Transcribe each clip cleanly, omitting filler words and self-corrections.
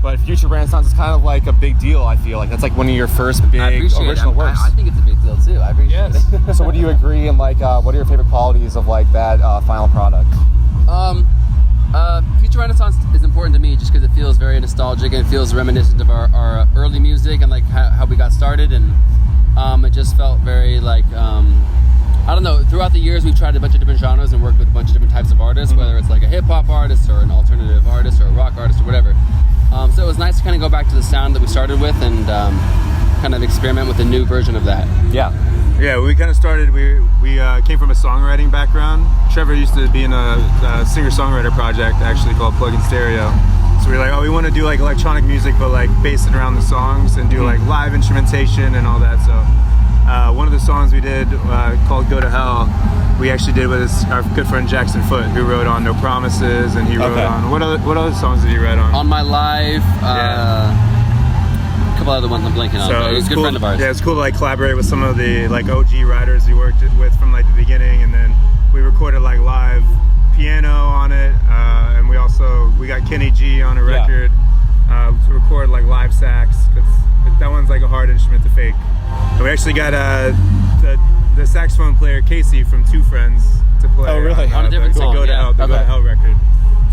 but Future Renaissance is kind of like a big deal. I feel like that's like one of your first big original works. I think it's a big deal too. I appreciate it. So, what do you agree? And like, what are your favorite qualities of like that final product? Future Renaissance is important to me just because it feels very nostalgic and it feels reminiscent of our early music and like how we got started, and it just felt very like I don't know. Throughout the years, we've tried a bunch of different genres and worked with a bunch of different types of artists, whether it's like a hip hop artist or an alternative artist or a rock artist or whatever. So it was nice to kind of go back to the sound that we started with and kind of experiment with a new version of that. Yeah. Yeah, we kind of started, we came from a songwriting background. Trevor used to be in a singer-songwriter project actually called Plug in Stereo. So we were like, oh, we want to do like electronic music, but like base it around the songs and do like live instrumentation and all that. So one of the songs we did called Go to Hell, we actually did with our good friend Jackson Foote, who wrote on No Promises, and he wrote on, what other songs did he write on? On My Life, a couple other ones I'm blanking on. So he's a good friend of ours. Yeah, it's cool to like collaborate with some of the like OG writers we worked with from like the beginning, and then we recorded like live piano on it, and we got Kenny G on a record to record like live sax. That one's like a hard instrument to fake. And we actually got the saxophone player Casey from Two Friends to play. Oh, really? On a different song. Go to Hell, Go to Hell record.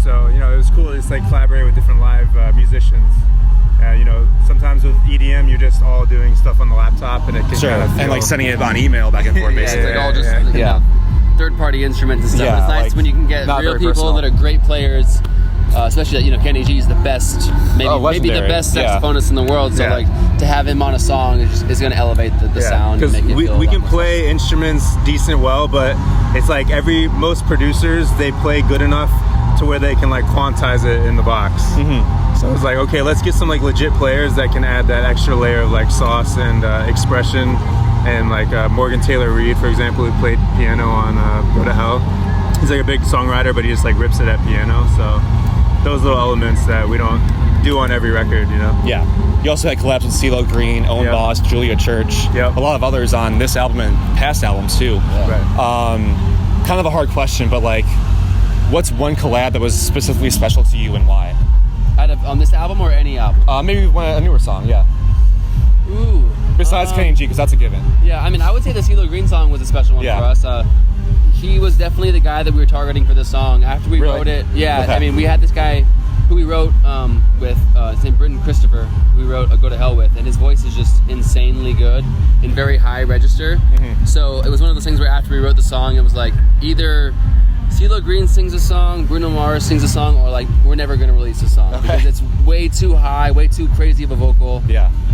So it was cool to just like collaborate with different live musicians. Sometimes with EDM, you're just all doing stuff on the laptop, and it can kind of feel... and like sending it on email back and forth, basically. It's like all just third-party instruments and stuff. Yeah, But it's nice like, when you can get real people personal. that are great players. Especially Kenny G is the best, maybe the best saxophonist in the world. So like to have him on a song is going to elevate the sound. And make it feel we can play instruments decent well, but it's like most producers, they play good enough to where they can like quantize it in the box. So it's like, okay, let's get some like legit players that can add that extra layer of like sauce and expression. And like Morgan Taylor Reid, for example, who played piano on Go to Hell. He's like a big songwriter, but he just like rips it at piano. So those little elements that we don't do on every record, Yeah. You also had collabs with Cee Lo Green, Ownboss, Julia Church, a lot of others on this album and past albums too. Right. Kind of a hard question, but like, what's one collab that was specifically special to you and why? On this album or any album? Maybe a newer song, Ooh. Besides Kenny G, because that's a given. Yeah, I mean, I would say the Cee Lo Green song was a special one for us. He was definitely the guy that we were targeting for this song. After we wrote it, I mean, we had this guy who we wrote with, his name Britton Christopher, who we wrote Go to Hell with, and his voice is just insanely good and very high register. So it was one of those things where after we wrote the song, it was like either Cee Lo Green sings a song, Bruno Mars sings a song, or like we're never going to release a song because it's way too high, way too crazy of a vocal.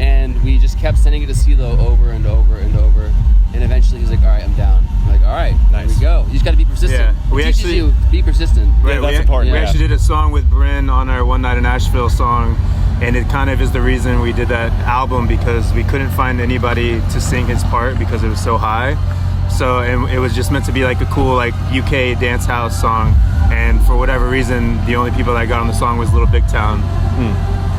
And we just kept sending it to Cee Lo over and over and over. And eventually he was like, all right, I'm down. I'm like, all right, there we go. You just got to be persistent. Yeah. It teaches you to be persistent. Right, that's important. We actually did a song with Bryn on our One Night in Nashville song, and it kind of is the reason we did that album, because we couldn't find anybody to sing his part because it was so high. So, and it was just meant to be like a cool like UK dance house song, and for whatever reason, the only people that got on the song was Little Big Town,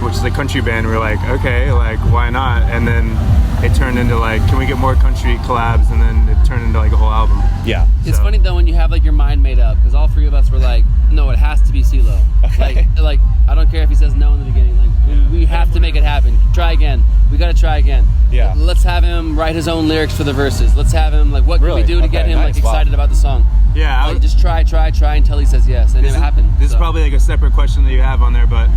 which is a country band. We're like, okay, like why not? And then it turned into like, can we get more country collabs? And then it turned into like a whole album. Yeah. It's funny though when you have like your mind made up, because all three of us were like, no, it has to be Cee Lo. Like I don't care if he says no in the beginning. Like we have to make it happen. Try again. We got to try again. Yeah. Let's have him write his own lyrics for the verses. Let's have him like, what can we do to get him like excited about the song? Yeah. Like, just try until he says yes, and it happened. This is probably like a separate question that you have on there, but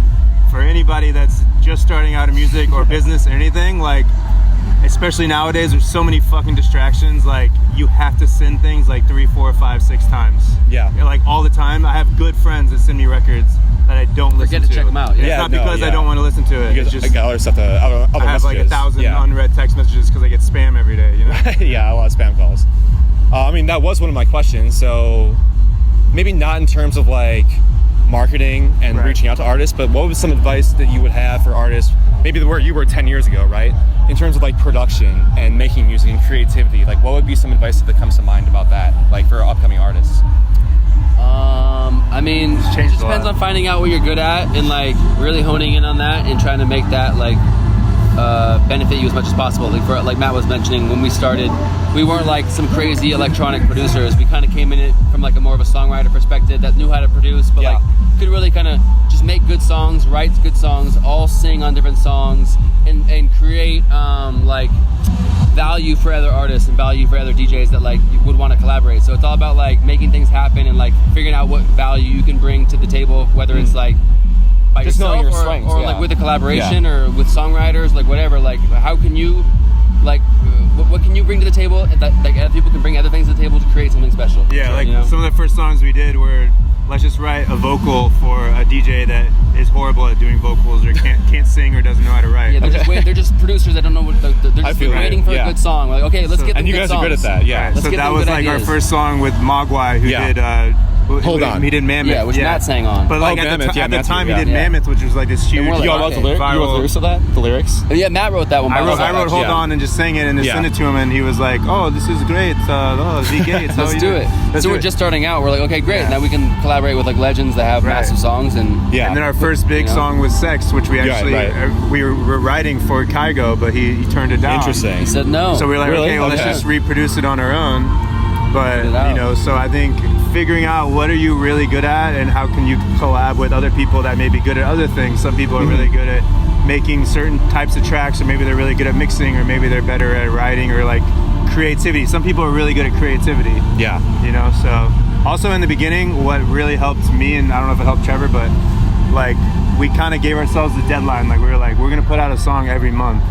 for anybody that's just starting out in music or business or anything, like, especially nowadays, there's so many fucking distractions. Like, you have to send things like 3, 4, 5, 6 times. Yeah. Like all the time. I have good friends that send me records that I don't listen to. Forget to check them out. It's not because I don't want to listen to it. It's just I got other stuff. Other I have like 1,000 unread text messages because I get spam every day. Yeah, a lot of spam calls. I mean, that was one of my questions. So maybe not in terms of like marketing and reaching out to artists, but what was some advice that you would have for artists, maybe where you were 10 years ago, right? In terms of like production and making music and creativity, like what would be some advice that comes to mind about that, like for upcoming artists? I mean, it just depends on finding out what you're good at and like really honing in on that and trying to make that like benefit you as much as possible. Like Matt was mentioning, when we started, we weren't like some crazy electronic producers. We kind of came in it from like a more of a songwriter perspective that knew how to produce, but like could really kind of just make good songs, write good songs, all sing on different songs, and create like value for other artists and value for other DJs that like you would want to collaborate. So it's all about like making things happen and like figuring out what value you can bring to the table, whether it's like by just yourself knowing your or, strengths, or like with a collaboration or with songwriters, like whatever. Like how can you like what can you bring to the table that like other people can bring other things to the table to create something special? Yeah, like some of the first songs we did were, let's just write a vocal for a DJ that is horrible at doing vocals or can't sing or doesn't know how to write. Yeah, they're just producers that don't know what they're just waiting for a good song. We're like, okay, let's get them and you good guys songs. are good at that. Yeah. Right. So that was like our first song with Mogwai, who did Hold On. He did Mammoth. Yeah, which Matt sang on. But like at the time he did Mammoth, which was like this huge. You wrote the lyrics of that? The lyrics? Yeah, Matt wrote that one. I wrote Hold On and just sang it and just sent it to him, and he was like, "Oh, this is great. Z Gates, let's do it." So we're just starting out. We're like, okay, great. Now we can collaborate with like legends that have massive songs, and and then our first big song was Sex, which we actually we were writing for Kygo, but he turned it down. Interesting. He said no. So we were like, okay, well let's just reproduce it on our own. But so I think figuring out what are you really good at and how can you collab with other people that may be good at other things. Some people are really good at making certain types of tracks, or maybe they're really good at mixing, or maybe they're better at writing or like creativity. Some people are really good at creativity. Yeah. So also in the beginning, what really helped me, and I don't know if it helped Trevor, but like we kind of gave ourselves a deadline. Like we were like, we're gonna put out a song every month.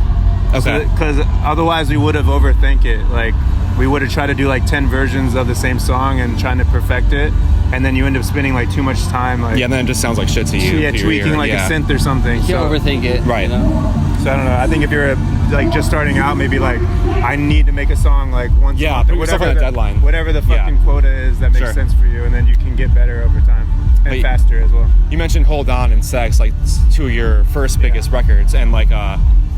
Okay. Because otherwise we would have overthink it. Like we would have tried to do like 10 versions of the same song and trying to perfect it, and then you end up spending like too much time. Like and then it just sounds like shit to you. Yeah, tweaking like a synth or something. You can't overthink it. Right. So I don't know. I think if you're like just starting out, maybe like I need to make a song like once a month, put yourself on a deadline. Whatever the fucking quota is that makes sense for you, and then you can get better over time and faster as well. You mentioned Hold On and Sex, like two of your first biggest records, and like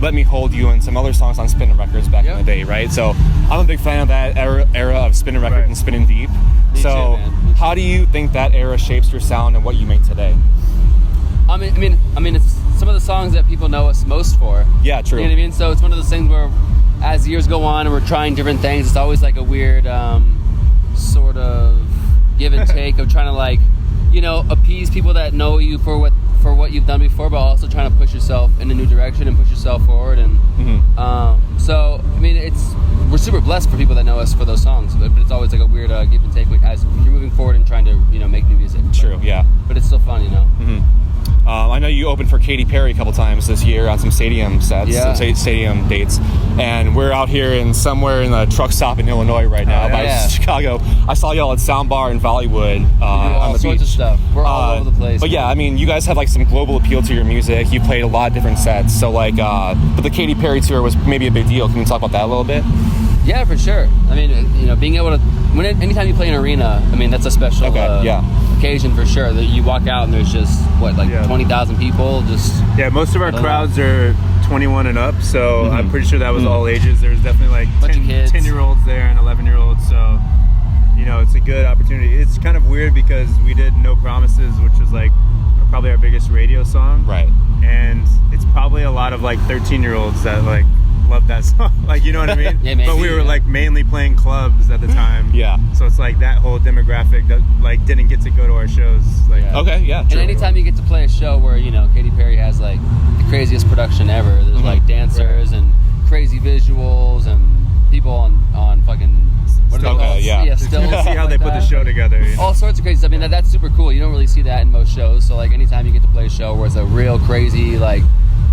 Let Me Hold You and some other songs on Spinnin' Records back in the day, right? So I'm a big fan of that era of Spinnin' Records and Spinnin' Deep. Me too, man. How do you think that era shapes your sound and what you make today? I mean, it's some of the songs that people know us most for. Yeah, true. You know what I mean? So it's one of those things where, as years go on and we're trying different things, it's always like a weird sort of give and take of trying to like, appease people that know you for what you've done before, but also trying to push yourself in a new direction and push yourself forward. And so, I mean, we're super blessed for people that know us for those songs, but it's always like a weird give and take as you're moving forward and trying to make new music. True, yeah. But it's still fun, I know you opened for Katy Perry a couple times this year on some stadium sets, some stadium dates, and we're out here somewhere in a truck stop in Illinois right now by Chicago. I saw y'all at Soundbar in Bollywood on the beach. All sorts of stuff. We're all over the place. But yeah, I mean, you guys have like some global appeal to your music. You played a lot of different sets, so like, but the Katy Perry tour was maybe a big deal. Can you talk about that a little bit? Yeah, for sure. I mean, being able to anytime you play an arena, I mean, that's a special occasion for sure. That you walk out and there's just 20,000 people. Most of our crowds are 21 and up, so I'm pretty sure that was all ages. There's definitely like 10-year-olds there and 11-year-olds. So it's a good opportunity. It's kind of weird because we did No Promises, which was like probably our biggest radio song, right? And it's probably a lot of like 13-year-olds that like love that song, like, you know what I mean? Yeah, maybe, but we were like mainly playing clubs at the time. Yeah. So it's like that whole demographic that like didn't get to go to our shows. Like, okay, yeah. And anytime you get to play a show where Katy Perry has like the craziest production ever, there's like dancers and crazy visuals and people on fucking what are they called? Still see how they put the show together. All sorts of crazy stuff. I mean, that's super cool. You don't really see that in most shows. So like anytime you get to play a show where it's a real crazy like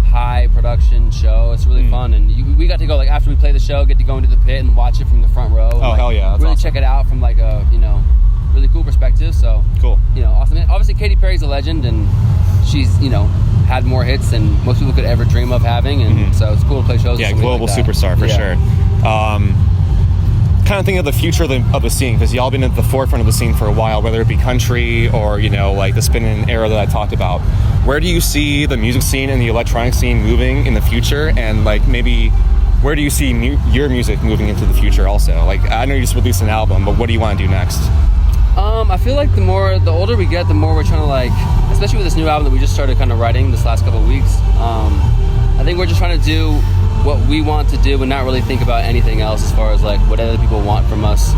high production show, it's really fun. And we got to go like after we play the show, get to go into the pit and watch it from the front row. And, hell yeah! That's really awesome. Check it out from like a really cool perspective. So cool. Awesome. And obviously, Katy Perry's a legend, and she's had more hits than most people could ever dream of having, and so it's cool to play shows. Yeah, with global like superstar for sure. Kind of thinking of the future of the scene, because y'all been at the forefront of the scene for a while, whether it be country or like the spinning era that I talked about. Where do you see the music scene and the electronic scene moving in the future, and like maybe where do you see your music moving into the future also? Like, I know you just released an album, but what do you want to do next? I feel like the older we get, the more we're trying to like, especially with this new album that we just started kind of writing this last couple of weeks. I think we're just trying to do what we want to do and not really think about anything else as far as like what other people want from us.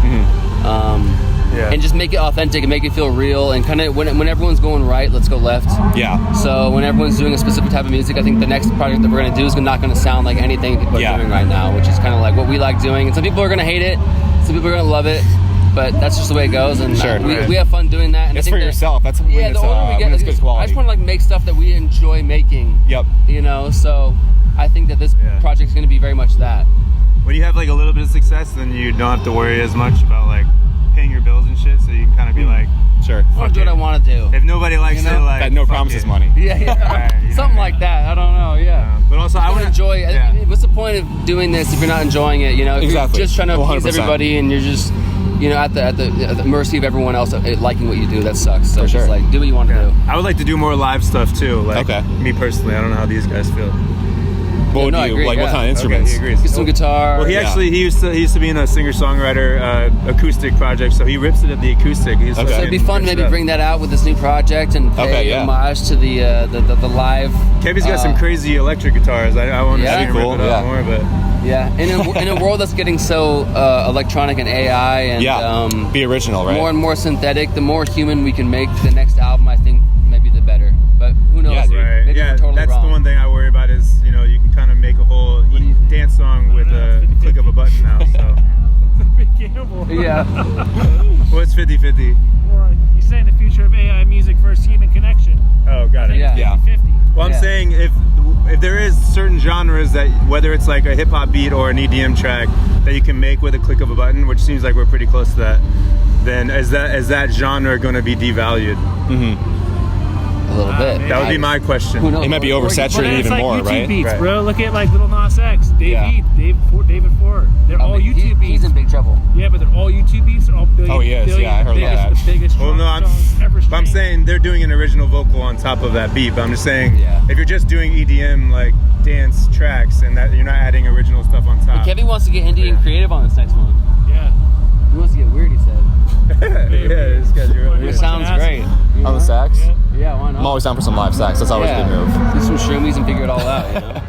and just make it authentic and make it feel real. And kind of when everyone's going right, let's go left. Yeah. So when everyone's doing a specific type of music, I think the next project that we're going to do is not going to sound like anything people are doing right now, which is kind of like what we like doing. And some people are going to hate it, some people are going to love it. But that's just the way it goes, and we have fun doing that. And it's I think for yourself. That's when the older we get, it's good quality. I just want to like make stuff that we enjoy making. Yep. You know, so I think that this project's going to be very much that. When you have like a little bit of success, then you don't have to worry as much about like paying your bills and shit. So you can kind of be like, sure, I want to do what I want to do. If nobody likes it, like that no promises money. Yeah. Right, something like that. I don't know. Yeah. But also, I want to enjoy. What's the point of doing this if you're not enjoying it? You know, if you're just trying to please everybody and you're just at the mercy of everyone else liking what you do, that sucks. So just like do what you want to do. I would like to do more live stuff too. Like me personally, I don't know how these guys feel. What would you like? What kind of instruments? He agrees. Get some guitar. Well, he used to be in a singer-songwriter acoustic project, so he rips it at the acoustic. So it'd be fun to maybe bring that out with this new project and pay homage to the live. Kevy's got some crazy electric guitars. I want to see him rip it up more, but. Yeah, in a world that's getting so electronic and AI and be original, right? More and more synthetic, the more human we can make the next album, I think maybe the better. But who knows? Yeah, maybe we're totally that's wrong. the one thing I worry about is you can kind of make a whole dance song with a click of a button now. So. Big gamble. Yeah. Well, it's 50-50. Well, you're saying the future of AI music versus human connection. Oh, got it. Yeah. 50-50. Well, I'm saying if there is certain genres that whether it's like a hip hop beat or an EDM track that you can make with a click of a button, which seems like we're pretty close to that, then is that genre going to be devalued? Mm-hmm. A little bit. That would be my question. It might be oversaturated even like more, YouTube right? Beats, bro. Look at like Lil Nas X, David Ford. They're all YouTube beats. He's in big trouble. Yeah, but they're all YouTube beats. They're all billion. He is. I heard about that. The biggest. Well, no, I'm saying they're doing an original vocal on top of that beat. But I'm just saying, if you're just doing EDM like dance tracks and that you're not adding original stuff on top. Kevin wants to get indie and creative on this next one. Yeah. He wants to get weird. He said. This guy's really. It sounds great. On the sax? Yeah, why not? I'm always down for some live sax. That's always a good move. Do some shroomies and figure it all out. You know?